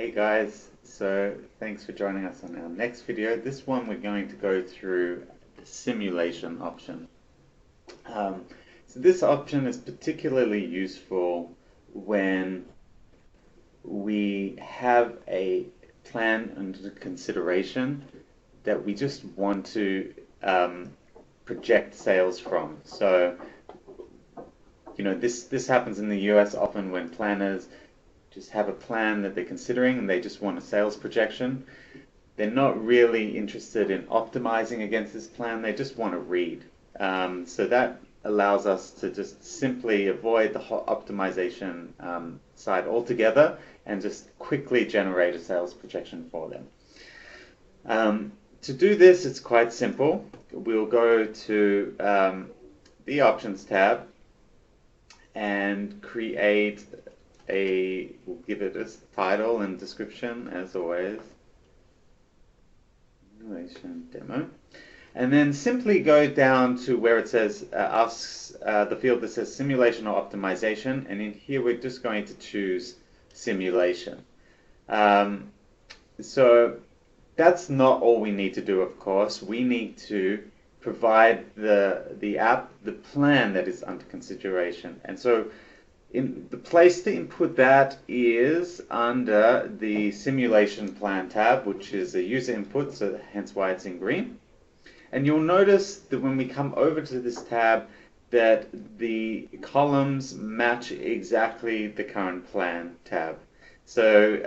Hey guys, so thanks for joining us on our next video. This one we're going to go through the simulation option. Um, so this option is particularly useful when we have a plan under consideration that we just want to project sales from. So, this happens in the US often when planners just have a plan that they're considering and they just want a sales projection. They're not really interested in optimizing against this plan, they just want to read. So that allows us to just simply avoid the optimization side altogether and just quickly generate a sales projection for them. To do this, it's quite simple. We'll go to the Options tab and create we'll give it a title and description as always, simulation demo, and then simply go down to where it says asks the field that says simulation or optimization, and in here we're just going to choose simulation. So that's not all we need to do, of course. We need to provide the plan that is under consideration, and so the place to input that is under the Simulation Plan tab, which is a user input, so hence why it's in green. And you'll notice that when we come over to this tab that the columns match exactly the current plan tab. So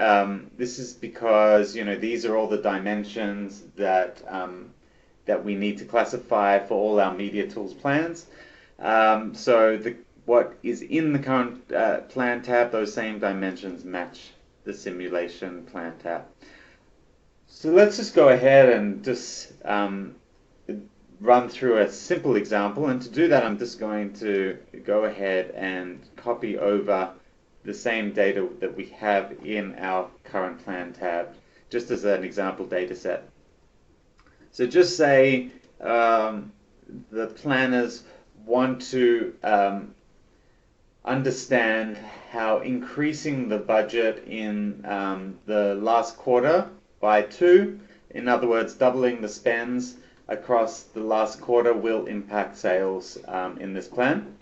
this is because these are all the dimensions that that we need to classify for all our Media Tools plans. What is in the current plan tab, those same dimensions match the simulation plan tab. So let's just go ahead and just run through a simple example, and to do that I'm just going to go ahead and copy over the same data that we have in our current plan tab, just as an example data set. So just say the planners want to understand how increasing the budget in the last quarter by 2, in other words, doubling the spends across the last quarter will impact sales in this plan.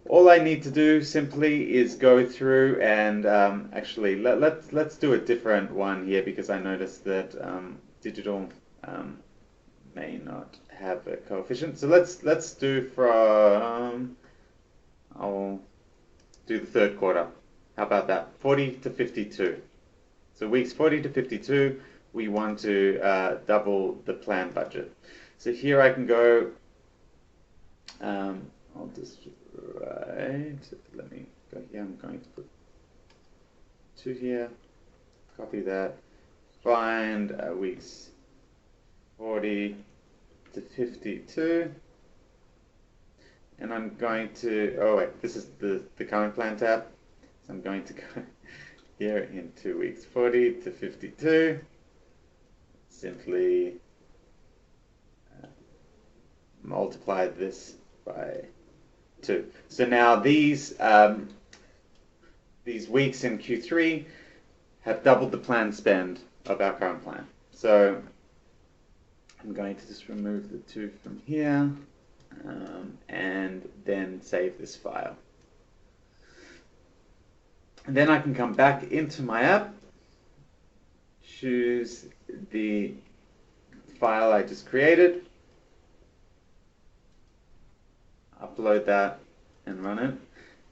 All I need to do simply is go through and actually let's do a different one here, because I noticed that digital may not have a coefficient. So let's do from I'll do the third quarter. How about that? 40 to 52. So weeks 40 to 52, we want to double the plan budget. So here I can go, I'll just write, let me go here, I'm going to put 2 here, copy that, find weeks 40 to 52. And I'm going to, oh wait, this is the current plan tab. So I'm going to go here into weeks 40 to 52. Simply multiply this by 2. So now these weeks in Q3 have doubled the planned spend of our current plan. So I'm going to just remove the 2 from here. And then save this file. And then I can come back into my app, choose the file I just created, upload that and run it.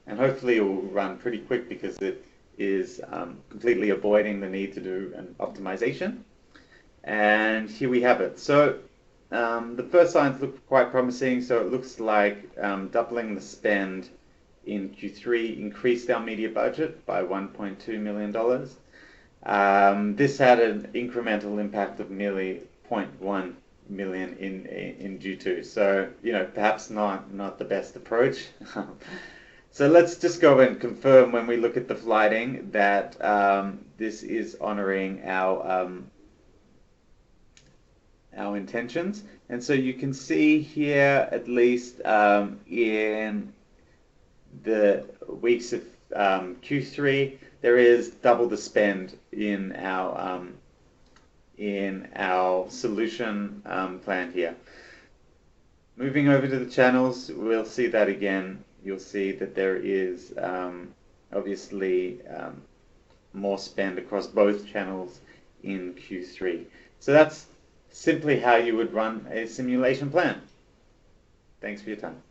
And hopefully it will run pretty quick because it is completely avoiding the need to do an optimization. And here we have it. So the first signs look quite promising, so it looks like doubling the spend in Q3 increased our media budget by $1.2 million. This had an incremental impact of nearly $0.1 million in Q2, so perhaps not the best approach. So let's just go and confirm when we look at the flighting that this is honoring our intentions. And so you can see here, at least in the weeks of Q3, there is double the spend in our solution plan here. Moving over to the channels, we'll see that again. You'll see that there is obviously more spend across both channels in Q3. So that's simply how you would run a simulation plan. Thanks for your time.